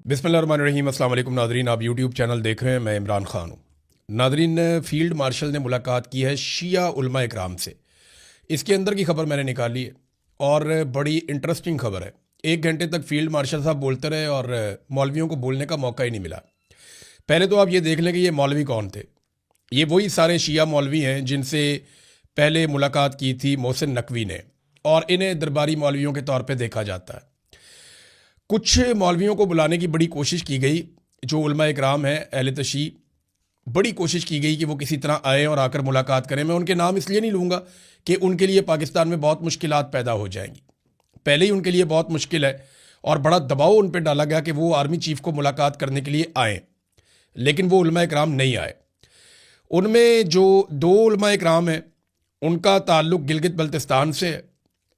बिस्मिल्लाहिर्रहमानिर्रहीम। अस्सलाम वालेकुम नादरीन, आप यूट्यूब चैनल देख रहे हैं। मैं इमरान ख़ान हूँ। नादरीन, फ़ील्ड मार्शल ने मुलाकात की है शिया उलमा इकराम से। इसके अंदर की खबर मैंने निकाली है और बड़ी इंटरेस्टिंग खबर है। 1 घंटे तक फ़ील्ड मार्शल साहब बोलते रहे और मौलवियों को बोलने का मौका ही नहीं मिला। पहले तो आप ये देख लें कि ये मौलवी कौन थे। ये वही सारे शिया मौलवी हैं जिनसे पहले मुलाकात की थी मोहसिन नकवी ने, और इन्हें दरबारी मौलवियों के तौर पर देखा जाता है। कुछ मौलवियों को बुलाने की बड़ी कोशिश की गई, जो उलमा इकराम है अहले तशी, बड़ी कोशिश की गई कि वो किसी तरह आए और आकर मुलाकात करें। मैं उनके नाम इसलिए नहीं लूँगा कि उनके लिए पाकिस्तान में बहुत मुश्किलात पैदा हो जाएंगी। पहले ही उनके लिए बहुत मुश्किल है और बड़ा दबाव उन पर डाला गया कि वो आर्मी चीफ को मुलाकात करने के लिए आएँ, लेकिन वो उलमा इकराम नहीं आए। उनमें जो 2 उलमा इकराम हैं उनका ताल्लुक़ गिलगित बल्तिस्तान से है।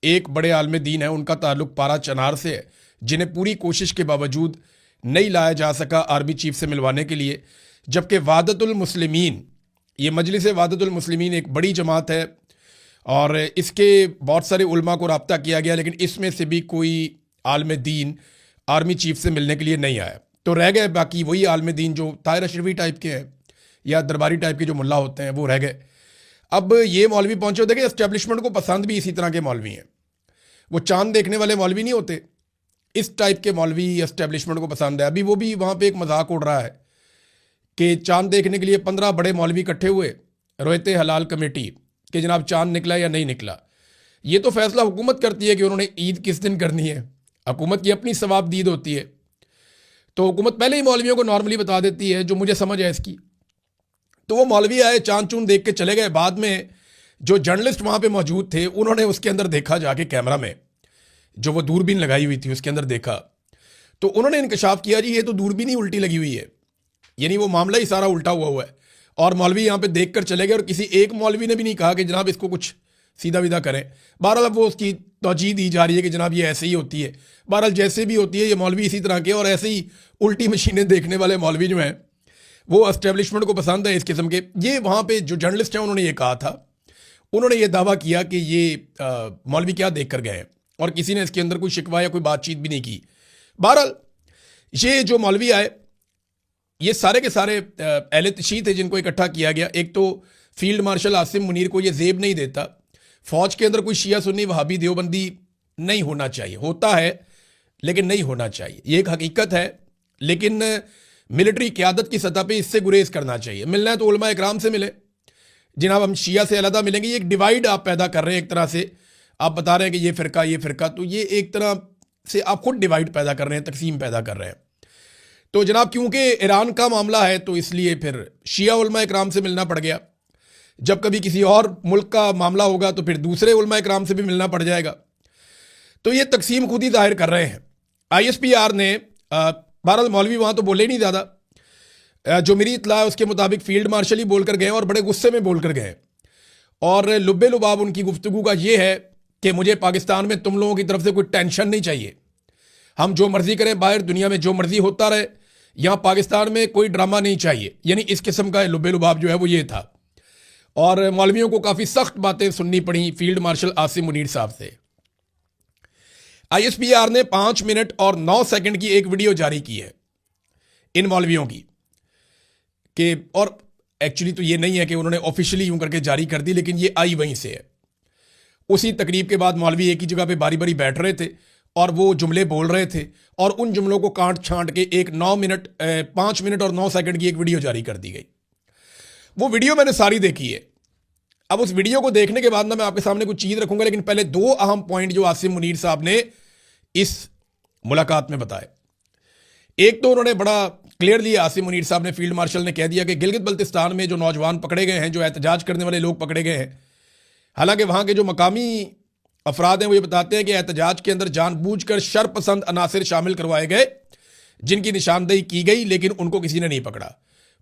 एक बड़े आलिम दीन है, उनका ताल्लुक़ पारा चनार से है, जिन्हें पूरी कोशिश के बावजूद नहीं लाया जा सका आर्मी चीफ से मिलवाने के लिए। जबकि वादतुल मुस्लिमीन, ये मजलिस वादतुल मुस्लिमीन एक बड़ी जमात है और इसके बहुत सारे उलमा को रब्ता किया गया, लेकिन इसमें से भी कोई आलिम दीन आर्मी चीफ से मिलने के लिए नहीं आया। तो रह गए बाकी वही आलिम दीन जो ताहिर अशरफी टाइप के हैं या दरबारी टाइप के जो मुल्ला होते हैं, वो रह गए। अब ये मौलवी पहुंचे, देखें एस्टेब्लिशमेंट को पसंद भी इसी तरह के मौलवी हैं। वो चांद देखने वाले मौलवी नहीं होते, इस टाइप के मौलवी एस्टेब्लिशमेंट को पसंद है। अभी वो भी वहाँ पे एक मजाक उड़ रहा है कि चांद देखने के लिए 15 बड़े मौलवी इकट्ठे हुए, रोयते हलाल कमेटी, कि जनाब चांद निकला या नहीं निकला। ये तो फैसला हुकूमत करती है कि उन्होंने ईद किस दिन करनी है। हुकूमत की अपनी सवाब दीद होती है, तो हुकूमत पहले ही मौलवियों को नॉर्मली बता देती है, जो मुझे समझ है इसकी। तो वो मौलवी आए, चांद चूंद देख के चले गए। बाद में जो जर्नलिस्ट वहाँ पर मौजूद थे उन्होंने उसके अंदर देखा, जाके कैमरा में जो वो दूरबीन लगाई हुई थी उसके अंदर देखा, तो उन्होंने इंकशाफ किया जी ये तो दूरबीन ही उल्टी लगी हुई है, यानी वो मामला ही सारा उल्टा हुआ है। और मौलवी यहाँ पे देखकर चले गए और किसी एक मौलवी ने भी नहीं कहा कि जनाब इसको कुछ सीधा विधा करें। बहरहाल अब वो उसकी तौजीह दी जा रही है कि जनाब ये ऐसे ही होती है। बहरहाल जैसे भी होती है, ये मौलवी इसी तरह के और ऐसे ही उल्टी मशीनें देखने वाले मौलवी जो हैं वो एस्टेब्लिशमेंट को पसंद है इस किस्म के। ये वहाँ पर जो जर्नलिस्ट हैं उन्होंने ये कहा था, उन्होंने ये दावा किया कि ये मौलवी क्या देख कर गए हैं, और किसी ने इसके अंदर कोई शिकवा या कोई बातचीत भी नहीं की। बहरहाल ये जो मौलवी आए ये सारे के सारे अहले तशी थे जिनको इकट्ठा किया गया। एक तो फील्ड मार्शल आसिम मुनीर को ये जेब नहीं देता, फौज के अंदर कोई शिया सुन्नी वहाबी देवबंदी नहीं होना चाहिए, होता है लेकिन नहीं होना चाहिए, ये एक हकीकत है। लेकिन मिलिट्री क़यादत की सतह पर इससे गुरेज करना चाहिए। मिलना है तो उलमा इकराम से मिले, जनाब हम शिया से अलहदा मिलेंगे। ये एक डिवाइड आप पैदा कर रहे हैं, एक तरह से आप बता रहे हैं कि ये फ़िरका, तो ये एक तरह से आप खुद डिवाइड पैदा कर रहे हैं, तकसीम पैदा कर रहे हैं। तो जनाब क्योंकि ईरान का मामला है तो इसलिए फिर शिया उलमा इकराम से मिलना पड़ गया। जब कभी किसी और मुल्क का मामला होगा तो फिर दूसरे उलमा इकराम से भी मिलना पड़ जाएगा। तो ये तकसीम खुद ही जाहिर कर रहे हैं। ISPR ने बहरहाल मौलवी वहाँ तो बोले ही नहीं ज़्यादा, जो मेरी इतला है उसके मुताबिक फील्ड मार्शल ही बोल कर गए और बड़े गुस्से में बोल कर गए। और लुब्बे लुबाब उनकी गुफ्तगू का ये है कि मुझे पाकिस्तान में तुम लोगों की तरफ से कोई टेंशन नहीं चाहिए, हम जो मर्जी करें, बाहर दुनिया में जो मर्जी होता रहे, यहाँ पाकिस्तान में कोई ड्रामा नहीं चाहिए। यानी इस किस्म का लुब्बे लुबाब जो है वो ये था। और मौलवियों को काफ़ी सख्त बातें सुननी पड़ी फील्ड मार्शल आसिम मुनीर साहब से। ISPR ने 5 मिनट और 9 सेकंड की एक वीडियो जारी की है इन मौलवियों की कि, और एक्चुअली तो ये नहीं है कि उन्होंने ऑफिशियली यूं करके जारी कर दी, लेकिन ये आई वहीं से है। उसी तकरीब के बाद मौलवी एक ही जगह पे बारी बारी बैठ रहे थे और वो जुमले बोल रहे थे, और उन जुमलों को काट छांट के एक 5 मिनट और 9 सेकंड की एक वीडियो जारी कर दी गई। वो वीडियो मैंने सारी देखी है। अब उस वीडियो को देखने के बाद ना मैं आपके सामने कुछ चीज़ रखूंगा, लेकिन पहले 2 अहम पॉइंट जो आसिम मुनीर साहब ने इस मुलाकात में बताए। एक तो उन्होंने बड़ा क्लियरली, आसिम मुनीर साहब ने, फील्ड मार्शल ने कह दिया कि गिलगित बल्तिस्तान में जो नौजवान पकड़े गए हैं, जो एहतजाज करने वाले लोग पकड़े गए हैं, हालांकि वहाँ के जो मकामी अफराद हैं वो ये बताते हैं कि एहतजाज के अंदर जानबूझकर शरपसंद अनासिर शामिल करवाए गए जिनकी निशानदेही की गई, लेकिन उनको किसी ने नहीं पकड़ा।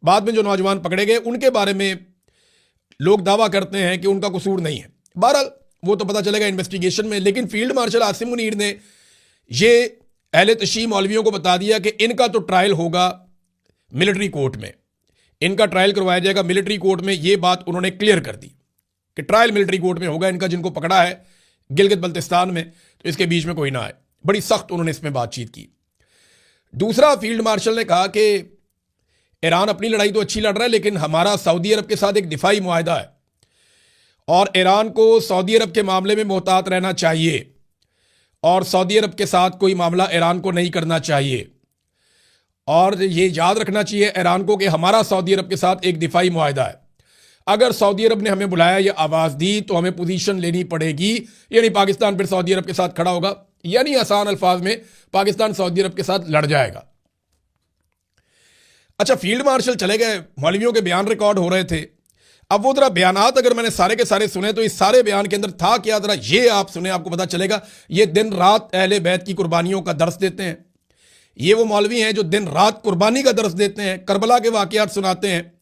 बाद में जो नौजवान पकड़े गए उनके बारे में लोग दावा करते हैं कि उनका कसूर नहीं है। बहरहाल वो तो पता चलेगा इन्वेस्टिगेशन में। लेकिन फील्ड मार्शल आसिम मुनीर ने ये अहले तशी मौलवियों को बता दिया कि इनका तो ट्रायल होगा मिलिट्री कोर्ट में, इनका ट्रायल करवाया जाएगा मिलिट्री कोर्ट में। ये बात उन्होंने क्लियर कर दी कि ट्रायल मिलिट्री कोर्ट में होगा इनका, जिनको पकड़ा है गिलगित बल्तिस्तान में, तो इसके बीच में कोई ना आए। बड़ी सख्त उन्होंने इसमें बातचीत की। दूसरा, फील्ड मार्शल ने कहा कि ईरान अपनी लड़ाई तो अच्छी लड़ रहा है, लेकिन हमारा सऊदी अरब के साथ एक दिफाई मुआहदा है और ईरान को सऊदी अरब के मामले में मोहतात रहना चाहिए और सऊदी अरब के साथ कोई मामला ईरान को नहीं करना चाहिए। और ये याद रखना चाहिए ईरान को कि हमारा सऊदी अरब के साथ एक दिफाई मुआहदा है। अगर सऊदी अरब ने हमें बुलाया या आवाज़ दी तो हमें पोजीशन लेनी पड़ेगी, यानी पाकिस्तान फिर सऊदी अरब के साथ खड़ा होगा, यानी आसान अल्फाज में पाकिस्तान सऊदी अरब के साथ लड़ जाएगा। अच्छा, फील्ड मार्शल चले गए, मौलवियों के बयान रिकॉर्ड हो रहे थे। अब वो जरा बयानात अगर मैंने सारे के सारे सुने तो इस सारे बयान के अंदर था क्या, जरा ये आप सुने, आपको पता चलेगा। ये दिन रात अहले बैत की कुर्बानियों का दर्स देते हैं। ये वो मौलवी हैं जो दिन रात कुर्बानी का दर्स देते हैं, करबला के वाकयात सुनाते हैं।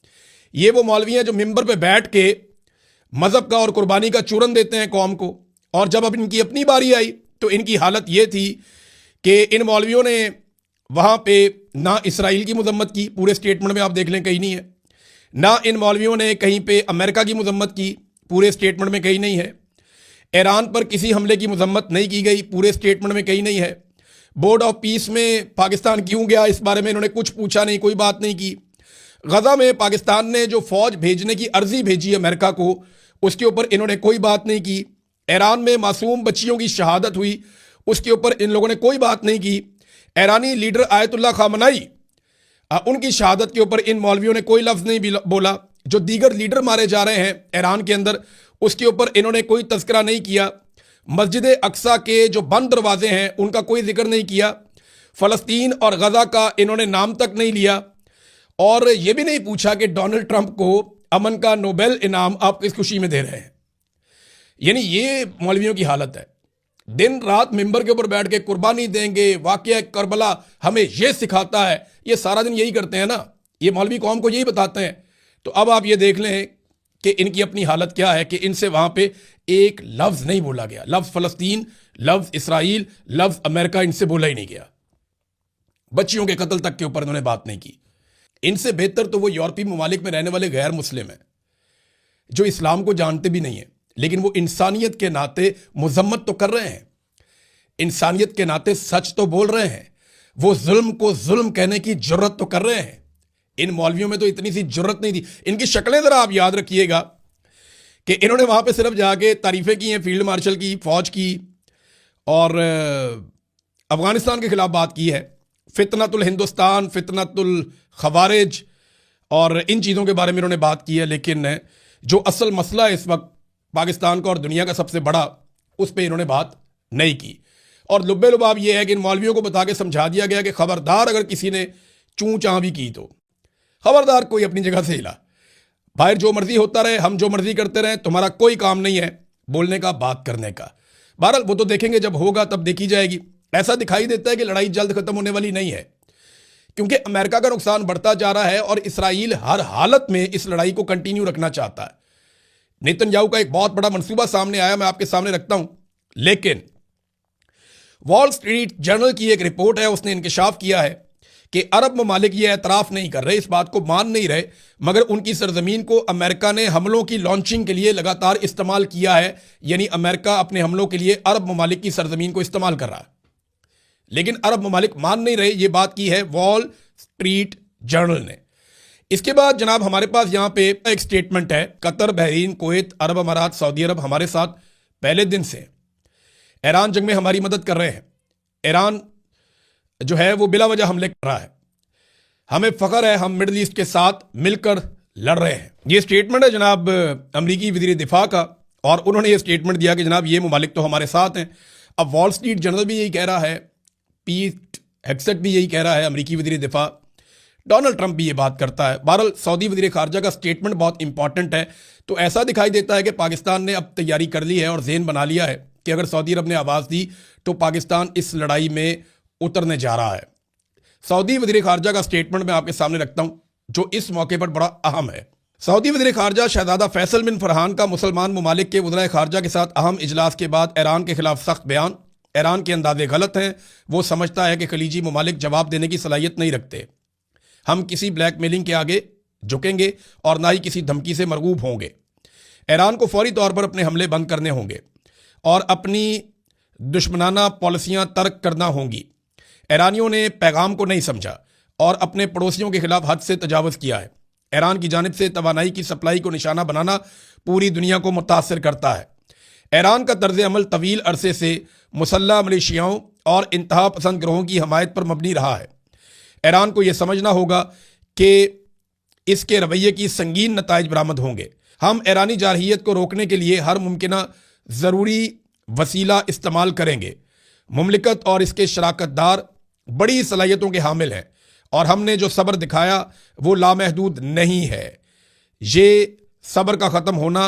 ये वो मौलवी हैं जो मिंबर पे बैठ के मजहब का और कुर्बानी का चूरन देते हैं कौम को। और जब अब इनकी अपनी बारी आई तो इनकी हालत ये थी कि इन मौलवियों ने वहाँ पे ना इसराइल की मजम्मत की, पूरे स्टेटमेंट में आप देख लें कहीं नहीं है, ना इन मौलवियों ने कहीं पे अमेरिका की मजम्मत की, पूरे स्टेटमेंट में कहीं नहीं है। ईरान पर किसी हमले की मजम्मत नहीं की गई, पूरे स्टेटमेंट में कहीं नहीं है। बोर्ड ऑफ पीस में पाकिस्तान क्यों गया, इस बारे में इन्होंने कुछ पूछा नहीं, कोई बात नहीं की। गजा में पाकिस्तान ने जो फौज भेजने की अर्जी भेजी अमेरिका को, उसके ऊपर इन्होंने कोई बात नहीं की। ईरान में मासूम बच्चियों की शहादत हुई, उसके ऊपर इन लोगों ने कोई बात नहीं की। ईरानी लीडर आयतुल्लाह खामनाई, उनकी शहादत के ऊपर इन मौलवियों ने कोई लफ्ज़ नहीं बोला। जो दीगर लीडर मारे जा रहे हैं ईरान के अंदर, उसके ऊपर इन्होंने कोई तस्करा नहीं किया। मस्जिद अक्सा के जो बंद दरवाजे हैं उनका कोई जिक्र नहीं किया। फ़लस्तीन और गजा का इन्होंने नाम तक नहीं लिया। और ये भी नहीं पूछा कि डोनाल्ड ट्रंप को अमन का नोबेल इनाम आप किस खुशी में दे रहे हैं। यानी ये मौलवियों की हालत है। दिन रात मिंबर के ऊपर बैठ के कुर्बानी देंगे, वाकया करबला हमें ये सिखाता है, ये सारा दिन यही करते हैं ना, ये मौलवी कौम को यही बताते हैं। तो अब आप ये देख लें कि इनकी अपनी हालत क्या है कि इनसे वहां पे एक लफ्ज़ नहीं बोला गया। लफ्ज़ फ़लस्तीन, लफ्ज़ इसराइल, लफ्ज़ अमेरिका इनसे बोला ही नहीं गया। बच्चियों के कत्ल तक के ऊपर इन्होंने बात नहीं की। इनसे बेहतर तो वो यूरोपीय ममालिक में रहने वाले गैर मुस्लिम हैं जो इस्लाम को जानते भी नहीं है, लेकिन वो इंसानियत के नाते मजम्मत तो कर रहे हैं, इंसानियत के नाते सच तो बोल रहे हैं, वो जुल्म को जुल्म कहने की जुर्रत तो कर रहे हैं। इन मौलवियों में तो इतनी सी जुर्रत नहीं थी। इनकी शक्लें जरा आप याद रखिएगा कि इन्होंने वहां पे सिर्फ जाके तारीफें की हैं फील्ड मार्शल की, फौज की, और अफगानिस्तान के खिलाफ बात की है, फितनतुल हिंदुस्तान, फितनतुल खवारिज और इन चीज़ों के बारे में इन्होंने बात की है। लेकिन जो असल मसला है इस वक्त पाकिस्तान का और दुनिया का सबसे बड़ा, उस पर इन्होंने बात नहीं की। और लुब्बे लुबाब ये है कि इन मौलवियों को बता के समझा दिया गया कि खबरदार अगर किसी ने चूं चां भी की तो खबरदार, कोई अपनी जगह से हिला, बाहर जो मर्जी होता रहे, हम जो मर्जी करते रहे, तुम्हारा कोई काम नहीं है बोलने का, बात करने का। बहरहाल वो तो देखेंगे, जब होगा तब देखी जाएगी। ऐसा दिखाई देता है कि लड़ाई जल्द खत्म होने वाली नहीं है, क्योंकि अमेरिका का नुकसान बढ़ता जा रहा है और इसराइल हर हालत में इस लड़ाई को कंटिन्यू रखना चाहता है। नेतन्याहू का एक बहुत बड़ा मंसूबा सामने आया, मैं आपके सामने रखता हूं। लेकिन वॉल स्ट्रीट जर्नल की एक रिपोर्ट है, उसने इंकशाफ किया है कि अरब ममालिक ये एतराफ़ नहीं कर रहे, इस बात को मान नहीं रहे, मगर उनकी सरजमीन को अमेरिका ने हमलों की लॉन्चिंग के लिए लगातार इस्तेमाल किया है। यानी अमेरिका अपने हमलों के लिए अरब ममालिक की सरजमीन को इस्तेमाल कर रहा है, लेकिन अरब ममालिक मान नहीं रहे। ये बात की है वॉल स्ट्रीट जर्नल ने। इसके बाद जनाब हमारे पास यहाँ पे एक स्टेटमेंट है, कतर, बहरीन, कुवैत, अरब अमारात, सऊदी अरब हमारे साथ पहले दिन से ईरान जंग में हमारी मदद कर रहे हैं। ईरान जो है वो बिला वजह हमले कर रहा है, हमें फ़ख्र है, हम मिडल ईस्ट के साथ मिलकर लड़ रहे हैं। ये स्टेटमेंट है जनाब अमरीकी वज़ीर दिफा का, और उन्होंने ये स्टेटमेंट दिया कि जनाब ये ममालिक तो हमारे साथ हैं। अब वॉल स्ट्रीट जर्नल भी यही कह रहा है, पीट हेग्सेट भी यही कह रहा है, अमरीकी वज़ीर दिफा, डोनाल्ड ट्रंप भी ये बात करता है। बहरहाल सऊदी वज़ीर ख़ारजा का स्टेटमेंट बहुत इंपॉर्टेंट है। तो ऐसा दिखाई देता है कि पाकिस्तान ने अब तैयारी कर ली है और ज़हन बना लिया है कि अगर सऊदी अरब ने आवाज़ दी तो पाकिस्तान इस लड़ाई में उतरने जा रहा है। सऊदी वज़ीर ख़ारजा का स्टेटमेंट मैं आपके सामने रखता हूँ, जो इस मौके पर बड़ा अहम है। सऊदी वज़ीर ख़ारजा शहज़ादा फैसल बिन फरहान का मुसलमान ममालिक के वज़ीर ख़ारजा के साथ अहम इजलास के बाद ईरान के खिलाफ सख्त बयान। ईरान के अंदाजे गलत हैं, वो समझता है कि खलीजी ममालिक जवाब देने की सलाहियत नहीं रखते। हम किसी ब्लैकमेलिंग के आगे झुकेंगे और ना ही किसी धमकी से मरगूब होंगे। ईरान को फौरी तौर पर अपने हमले बंद करने होंगे और अपनी दुश्मनाना पॉलिसियां तर्क करना होंगी। ईरानियों ने पैगाम को नहीं समझा और अपने पड़ोसियों के खिलाफ हद से तजावज़ किया है। ईरान की जानिब से तवानाई की सप्लाई को निशाना बनाना पूरी दुनिया को मुतासर करता है। ईरान का तर्ज अमल तवील अरसे से मुसल्लह मिलिशियाओं और इंतहा पसंद ग्रोहों की हमायत पर मबनी रहा है। ईरान को यह समझना होगा कि इसके रवैये की संगीन नताइज बरामद होंगे। हम ईरानी जारहियत को रोकने के लिए हर मुमकिना ज़रूरी वसीला इस्तेमाल करेंगे। मुमलिकत और इसके शराकतदार बड़ी सलाहियतों के हामिल हैं और हमने जो सब्र दिखाया वो लामहदूद नहीं है। ये सब्र का ख़त्म होना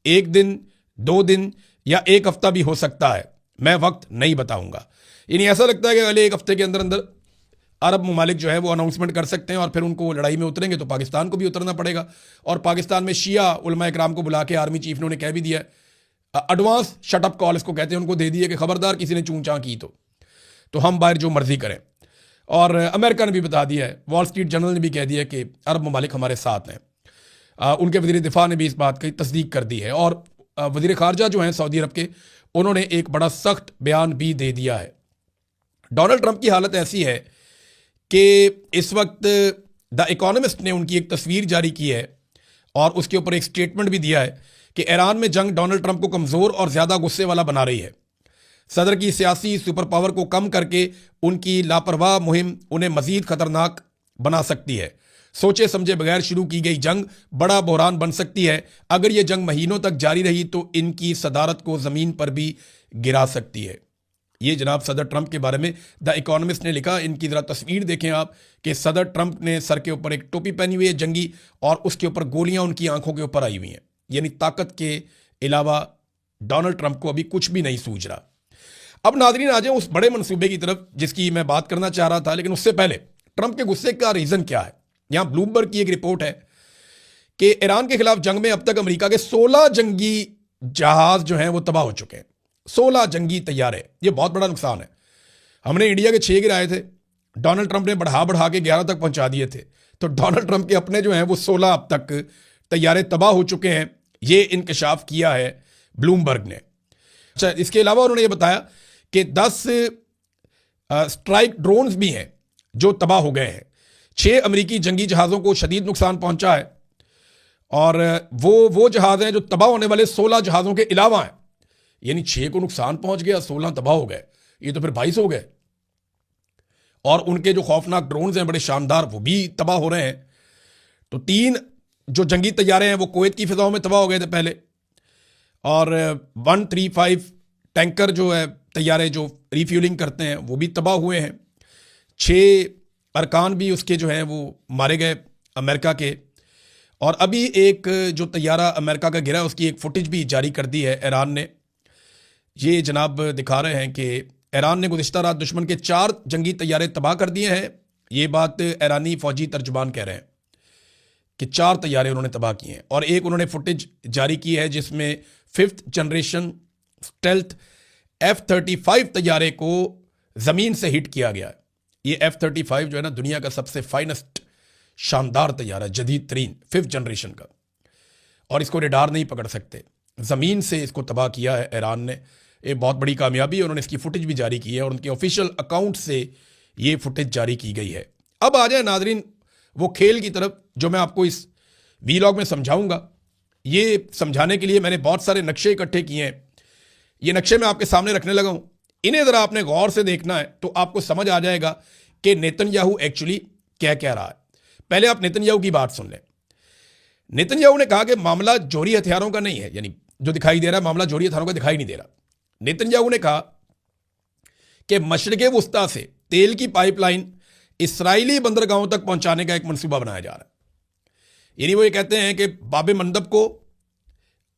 1 दिन, 2 दिन या 1 हफ्ता भी हो सकता है, मैं वक्त नहीं बताऊंगा। यानी ऐसा लगता है कि अगले 1 हफ्ते के अंदर अंदर अरब ममालिक जो है वो अनाउंसमेंट कर सकते हैं और फिर उनको लड़ाई में उतरेंगे तो पाकिस्तान को भी उतरना पड़ेगा। और पाकिस्तान में शिया उलमा इकराम को बुला के आर्मी चीफ ने उन्हें कह भी दिया है, एडवांस शटअप कॉल इसको कहते हैं, उनको दे दिए कि खबरदार किसी ने चूं चां की तो हम बाहर जो मर्जी करें। और अमेरिका ने भी बता दिया है, वॉल स्ट्रीट जर्नल ने भी कह दिया कि अरब ममालिक हमारे साथ हैं। उनके वज़ीर दिफा ने भी इस बात की तस्दीक कर दी है। और वज़ीर ख़ारजा जो हैं सऊदी अरब के, उन्होंने एक बड़ा सख्त बयान भी दे दिया है। डोनाल्ड ट्रंप की हालत ऐसी है कि इस वक्त द इकोनॉमिस्ट ने उनकी एक तस्वीर जारी की है और उसके ऊपर एक स्टेटमेंट भी दिया है कि ईरान में जंग डोनाल्ड ट्रंप को कमज़ोर और ज़्यादा गुस्से वाला बना रही है। सदर की सियासी सुपर पावर को कम करके उनकी लापरवाह मुहिम उन्हें मज़ीद ख़तरनाक बना सकती है। सोचे समझे बगैर शुरू की गई जंग बड़ा बहरान बन सकती है। अगर ये जंग महीनों तक जारी रही तो इनकी सदारत को ज़मीन पर भी गिरा सकती है। ये जनाब सदर ट्रंप के बारे में द इकोनॉमिस्ट ने लिखा। इनकी ज़रा तस्वीर देखें आप कि सदर ट्रंप ने सर के ऊपर एक टोपी पहनी हुई है जंगी और उसके ऊपर गोलियां उनकी आंखों के ऊपर आई हुई हैं। यानी ताकत के अलावा डोनाल्ड ट्रंप को अभी कुछ भी नहीं सूझ रहा। अब नाज़रीन आ जाए उस बड़े मनसूबे की तरफ जिसकी मैं बात करना चाह रहा था, लेकिन उससे पहले ट्रंप के गुस्से का रीज़न क्या है। यहां ब्लूमबर्ग की एक रिपोर्ट है कि ईरान के खिलाफ जंग में अब तक अमेरिका के 16 जंगी जहाज जो हैं वो तबाह हो चुके हैं। 16 जंगी तैयारे, ये बहुत बड़ा नुकसान है। हमने इंडिया के 6 गिराए थे, डोनाल्ड ट्रंप ने बढ़ा के 11 तक पहुंचा दिए थे। तो डोनाल्ड ट्रंप के अपने जो हैं वो 16 अब तक तैयारे तबाह हो चुके हैं। ये इंकशाफ किया है ब्लूमबर्ग ने। अच्छा, इसके अलावा उन्होंने ये बताया कि 10 स्ट्राइक ड्रोन्स भी हैं जो तबाह हो गए हैं। 6 अमेरिकी जंगी जहाज़ों को शदीद नुकसान पहुंचा है और वो जहाज़ हैं जो तबाह होने वाले 16 जहाज़ों के अलावा हैं। यानी 6 को नुकसान पहुंच गया, 16 तबाह हो गए, ये तो फिर 22 हो गए। और उनके जो खौफनाक ड्रोन्स हैं बड़े शानदार, वो भी तबाह हो रहे हैं। तो 3 जो जंगी तैयारे हैं वो कुवैत की फिजाओं में तबाह हो गए थे पहले, और 135 टैंकर जो है तैयारे जो रिफ्यूलिंग करते हैं वो भी तबाह हुए हैं। 6 अरकान भी उसके जो हैं वो मारे गए अमेरिका के। और अभी एक जो तैयारा अमेरिका का गिरा उसकी एक फुटेज भी जारी कर दी है ईरान ने। ये जनाब दिखा रहे हैं कि ईरान ने गुज़िश्ता रात दुश्मन के 4 जंगी तैयारे तबाह कर दिए हैं। ये बात ईरानी फ़ौजी तर्जुमान कह रहे हैं कि 4 तैयारे उन्होंने तबाह किए हैं। और एक उन्होंने फुटेज जारी की है जिसमें 5th जनरेशन स्टेल्थ F-35 तैयारे को ज़मीन से हिट किया गया है। ये F-35 जो है ना दुनिया का सबसे फाइनेस्ट शानदार तैयारा, जदीद तरीन 5th जनरेशन का, और इसको रेडार नहीं पकड़ सकते। ज़मीन से इसको तबाह किया है ईरान ने। ये बहुत बड़ी कामयाबी है। उन्होंने इसकी फुटेज भी जारी की है और उनके ऑफिशियल अकाउंट से ये फुटेज जारी की गई है। अब आ जाए नाजरीन वो खेल की तरफ जो मैं आपको इस वीलॉग में समझाऊंगा। ये समझाने के लिए मैंने बहुत सारे नक्शे इकट्ठे किए हैं। ये नक्शे मैं आपके सामने रखने लगा हूं। इन्हें ज़रा आपने गौर से देखना है तो आपको समझ आ जाएगा कि नेतन्याहू एक्चुअली क्या कह रहा है। पहले आप नेतन्याहू की बात सुन लें। नेतन्याहू ने कहा कि मामला जोहरी हथियारों का नहीं है, यानी जो दिखाई दे रहा है मामला जोहरी हथियारों का दिखाई नहीं दे रहा। नेतन्याहू ने कहा कि मशरिक़े वुस्ता से तेल की पाइपलाइन इसराइली बंदरगाहों तक पहुंचाने का एक मंसूबा बनाया जा रहा है। यानी वो ये कहते हैं कि बाब मंदब को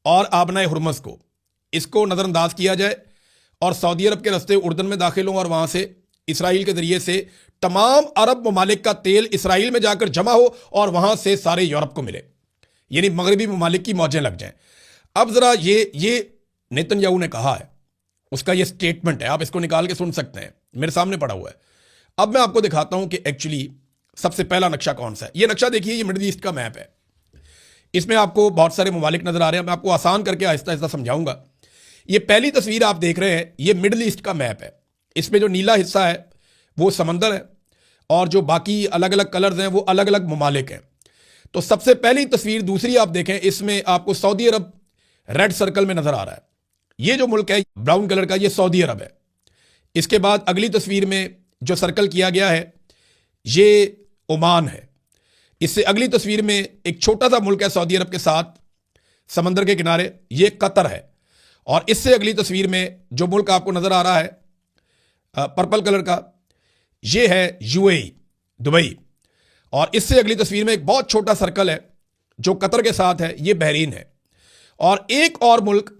और आबनाए हुरमस को इसको नज़रअंदाज किया जाए और सऊदी अरब के रास्ते उर्दन में दाखिल हों और वहाँ से इसराइल के ज़रिए से तमाम अरब ममालिक का तेल इसराइल में जाकर जमा हो और वहाँ से सारे यूरोप को मिले, यानी मगरबी ममालिक की मौजें लग जाएं। अब ज़रा ये नेतन्याहू ने कहा है, उसका ये स्टेटमेंट है, आप इसको निकाल के सुन सकते हैं, मेरे सामने पड़ा हुआ है। अब मैं आपको दिखाता हूँ कि एक्चुअली सबसे पहला नक्शा कौन सा है। ये नक्शा देखिए, ये मिडिल ईस्ट का मैप है। इसमें आपको बहुत सारे ममालिक नज़र आ रहे हैं। मैं आपको आसान करके आहिस्ता आहिस्ता समझाऊंगा। ये पहली तस्वीर आप देख रहे हैं, ये मिडिल ईस्ट का मैप है। इसमें जो नीला हिस्सा है वो समंदर है, और जो बाकी अलग अलग कलर्स हैं वो अलग अलग ममालिक हैं। तो सबसे पहली तस्वीर दूसरी आप देखें, इसमें आपको सऊदी अरब रेड सर्कल में नजर आ रहा है। ये जो मुल्क है ब्राउन कलर का, ये सऊदी अरब है। इसके बाद अगली तस्वीर में जो सर्कल किया गया है ये ओमान है। इससे अगली तस्वीर में एक छोटा सा मुल्क है सऊदी अरब के साथ समंदर के किनारे, ये कतर है। और इससे अगली तस्वीर में जो मुल्क आपको नजर आ रहा है पर्पल कलर का, ये है यूएई, दुबई। और इससे अगली तस्वीर में एक बहुत छोटा सर्कल है जो कतर के साथ है, ये बहरीन है। और एक और मुल्क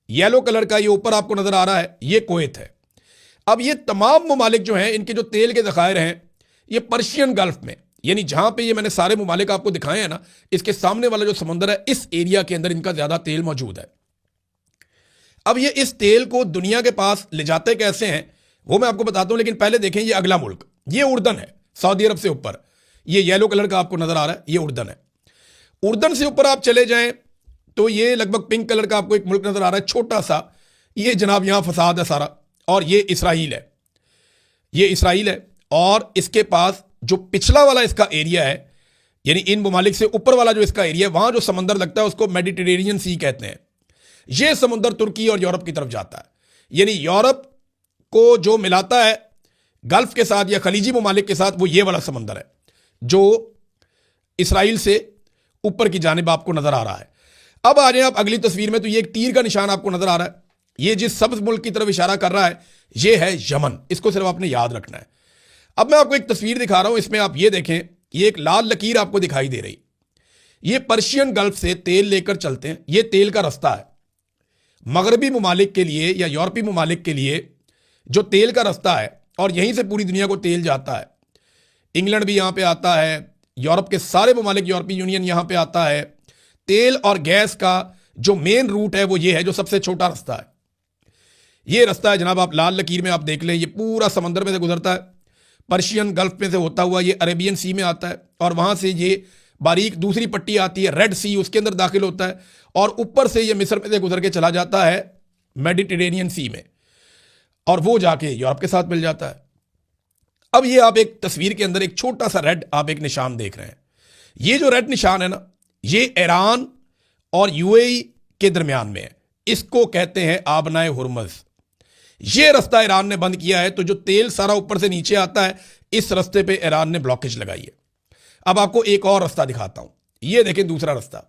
येलो कलर का ये ऊपर आपको नजर आ रहा है, ये कुवैत है। अब ये तमाम ममालिक जो हैं, इनके जो तेल के ज़खायर हैं ये पर्शियन गल्फ में, यानी जहां पे ये मैंने सारे ममालिक आपको दिखाए हैं ना, इसके सामने वाला जो समुंदर है इस एरिया के अंदर इनका ज्यादा तेल मौजूद है। अब ये इस तेल को दुनिया के पास ले जाते कैसे हैं वो मैं आपको बताता हूं, लेकिन पहले देखें ये अगला मुल्क, ये उर्दन है, सऊदी अरब से ऊपर ये येलो कलर का आपको नजर आ रहा है, ये उर्दन है। उर्दन से ऊपर आप चले जाएं तो ये लगभग पिंक कलर का आपको एक मुल्क नजर आ रहा है, छोटा सा, ये जनाब यहां फसाद है सारा, और ये इसराइल है, ये इसराइल है। और इसके पास जो पिछला वाला इसका एरिया है, यानी इन ममालिक से ऊपर वाला जो इसका एरिया है, वहां जो समंदर लगता है उसको मेडिटेरेनियन सी कहते हैं। यह समुंदर तुर्की और यूरोप की तरफ जाता है, यानी यूरोप को जो मिलाता है गल्फ के साथ या खलीजी ममालिक के साथ, वो ये वाला समंदर है जो इसराइल से ऊपर की जानिब आपको नजर आ रहा है। अब आ जाए आप अगली तस्वीर में, तो ये एक तीर का निशान आपको नजर आ रहा है, ये जिस सब्ज मुल्क की तरफ इशारा कर रहा है ये है यमन। इसको सिर्फ आपने याद रखना है। अब मैं आपको एक तस्वीर दिखा रहा हूं, इसमें आप ये देखें, ये एक लाल लकीर आपको दिखाई दे रही, ये पर्शियन गल्फ से तेल लेकर चलते हैं, ये तेल का रास्ता है मगरबी ममालिक के लिए या यूरोपीय ममालिक के लिए जो तेल का रास्ता है, और यहीं से पूरी दुनिया को तेल जाता है। इंग्लैंड भी यहां पे आता है, यूरोप के सारे ममालिक, यूरोपीय यूनियन यहां पे आता है। तेल और गैस का जो मेन रूट है वो ये है, जो सबसे छोटा रास्ता है ये रास्ता है जनाब। आप लाल लकीर में आप देख लें, ये पूरा समंदर में से गुजरता है, पर्शियन गल्फ में से होता हुआ ये अरेबियन सी में आता है, और वहां से ये बारीक दूसरी पट्टी आती है रेड सी, उसके अंदर दाखिल होता है, और ऊपर से ये मिस्र में से गुजर के चला जाता है मेडिटेरेनियन सी में, और वो जाके यूरोप के साथ मिल जाता है। अब ये आप एक तस्वीर के अंदर एक छोटा सा रेड आप एक निशान देख रहे हैं, ये जो रेड निशान है ना, ये ईरान और यूएई के दरमियान में है, इसको कहते हैं आबनाए हुर्मुज़। ये रास्ता ईरान ने बंद किया है, तो जो तेल सारा ऊपर से नीचे आता है इस रास्ते पे ईरान ने ब्लॉकेज लगाई है। अब आपको एक और रास्ता दिखाता हूं, ये देखें दूसरा रास्ता,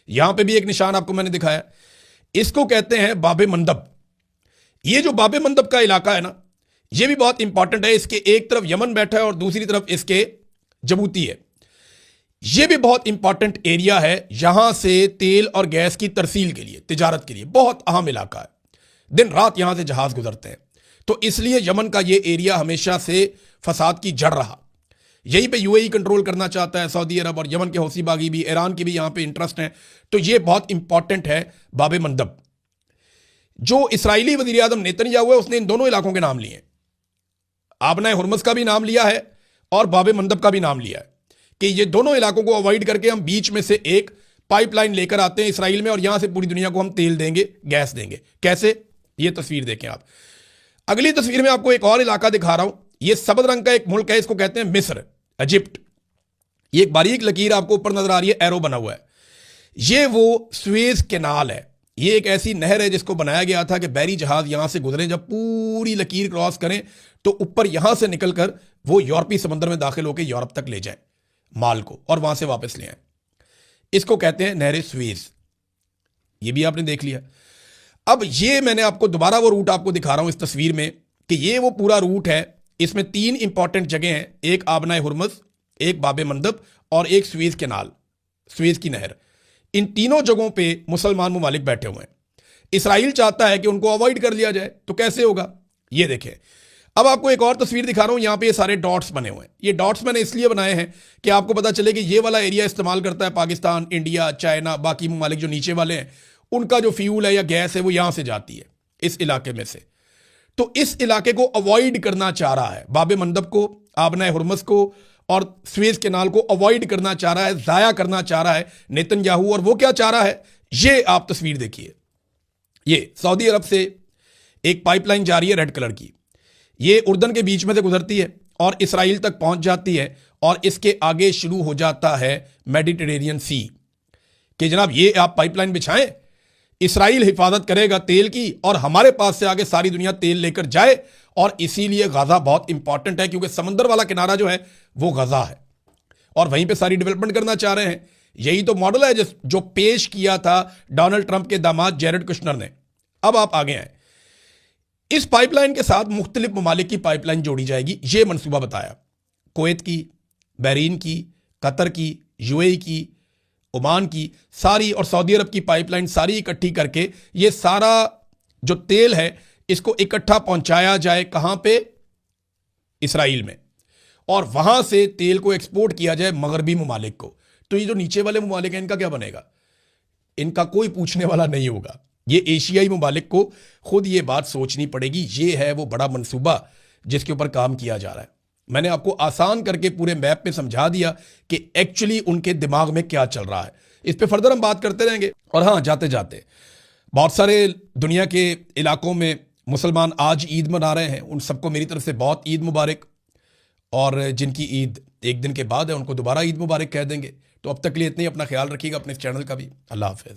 यहां पे भी एक निशान आपको मैंने दिखाया, इसको कहते हैं बाबे मंदब। ये जो बाबे मंदब का इलाका है ना, ये भी बहुत इंपॉर्टेंट है। इसके एक तरफ यमन बैठा है और दूसरी तरफ इसके जबूती है। यह भी बहुत इंपॉर्टेंट एरिया है, यहां से तेल और गैस की तरसील के लिए, तिजारत के लिए बहुत अहम इलाका है, दिन रात यहां से जहाज गुजरते हैं। तो इसलिए यमन का यह एरिया हमेशा से फसाद की जड़ रहा। यहीं पे यूएई कंट्रोल करना चाहता है सऊदी अरब, और यमन के हौसी बागी भी, ईरान की भी यहां पे इंटरेस्ट है। तो यह बहुत इंपॉर्टेंट है बाबे मंदब। जो इसराइली वजीर आजम नेतन्याहू है उसने इन दोनों इलाकों के नाम लिए, आबनाए हुर्मुज़ का भी नाम लिया है और बाबे मंदब का भी नाम लिया है, कि ये दोनों इलाकों को अवॉइड करके हम बीच में से एक पाइपलाइन लेकर आते हैं इसराइल में, और यहां से पूरी दुनिया को हम तेल देंगे, गैस देंगे। कैसे, ये तस्वीर देखें आप। अगली तस्वीर में आपको एक और इलाका दिखा रहा हूं, ये सबज रंग का एक मुल्क है, इसको कहते हैं मिस्र, इजिप्ट। ये एक बारीक लकीर आपको ऊपर नजर आ रही है, एरो बना हुआ है, ये वो सुएज कैनाल है। ये एक ऐसी नहर है जिसको बनाया गया था कि बहरी जहाज यहां से गुजरे, जब पूरी लकीर क्रॉस करें तो ऊपर यहां से निकलकर वो यूरोपीय समंदर में दाखिल होकर यूरोप तक ले जाए माल को, और वहां से वापस ले आए। इसको कहते हैं नहर सुएज। ये भी आपने देख लिया। अब ये मैंने आपको दोबारा वो रूट आपको दिखा रहा हूं इस तस्वीर में, कि ये वो पूरा रूट है। इसमें 3 इंपॉर्टेंट जगह हैं, एक आबनाए हुर्मुज़, एक बाबे मंदब और एक सुएज कैनाल, सुएज की नहर। इन तीनों जगहों पे मुसलमान ममालिक बैठे हुए हैं। इसराइल चाहता है कि उनको अवॉइड कर लिया जाए, तो कैसे होगा ये देखें। अब आपको एक और तस्वीर दिखा रहा हूं, यहां पे ये सारे डॉट्स बने हुए हैं। ये डॉट्स मैंने इसलिए बनाए हैं कि आपको पता चले कि ये वाला एरिया इस्तेमाल करता है पाकिस्तान, इंडिया, चाइना, बाकी ममालिक जो नीचे वाले हैं, उनका जो फ्यूल है या गैस है वो यहां से जाती है इस इलाके में से। तो इस इलाके को अवॉइड करना चाह रहा है बाबे मंदब को, आबनाए हुर्मुज़ को और सुएज कैनाल को अवॉइड करना चाह रहा है, जाया करना चाह रहा है नेतन्याहू। और वो क्या चाह रहा है, ये आप तस्वीर देखिए। ये सऊदी अरब से एक पाइपलाइन जा रही है रेड कलर की, ये उर्दन के बीच में से गुजरती है और इसराइल तक पहुंच जाती है और इसके आगे शुरू हो जाता है मेडिटेरेनियन सी कि जनाब ये आप पाइपलाइन बिछाएं, इसराइल हिफाजत करेगा तेल की और हमारे पास से आगे सारी दुनिया तेल लेकर जाए। और इसीलिए गाजा बहुत इंपॉर्टेंट है क्योंकि समंदर वाला किनारा जो है वो गाजा है और वहीं पे सारी डेवलपमेंट करना चाह रहे हैं। यही तो मॉडल है जो पेश किया था डोनाल्ड ट्रंप के दामाद जेरेड कुशनर ने। अब आप आगे आए, इस पाइपलाइन के साथ मुख्तलिफ ममालिक की पाइपलाइन जोड़ी जाएगी, यह मंसूबा बताया। कुवैत की, बहरीन की, कतर की, यूएई की, ओमान की सारी और सऊदी अरब की पाइपलाइन सारी इकट्ठी करके ये सारा जो तेल है इसको इकट्ठा पहुंचाया जाए कहां पे? इसराइल में, और वहां से तेल को एक्सपोर्ट किया जाए मगरबी ममालिक को। तो ये जो नीचे वाले ममालिक हैं इनका क्या बनेगा? इनका कोई पूछने वाला नहीं होगा। ये एशियाई ममालिक को खुद ये बात सोचनी पड़ेगी। ये है वो बड़ा मंसूबा जिसके ऊपर काम किया जा रहा है। मैंने आपको आसान करके पूरे मैप पे समझा दिया कि एक्चुअली उनके दिमाग में क्या चल रहा है। इस पे फर्दर हम बात करते रहेंगे। और हाँ, जाते जाते बहुत सारे दुनिया के इलाकों में मुसलमान आज ईद मना रहे हैं, उन सबको मेरी तरफ से बहुत ईद मुबारक। और जिनकी ईद एक दिन के बाद है उनको दोबारा ईद मुबारक कह देंगे। तो अब तक के लिए इतनी, अपना ख्याल रखिएगा, अपने इस चैनल का भी। अल्लाह हाफिज़।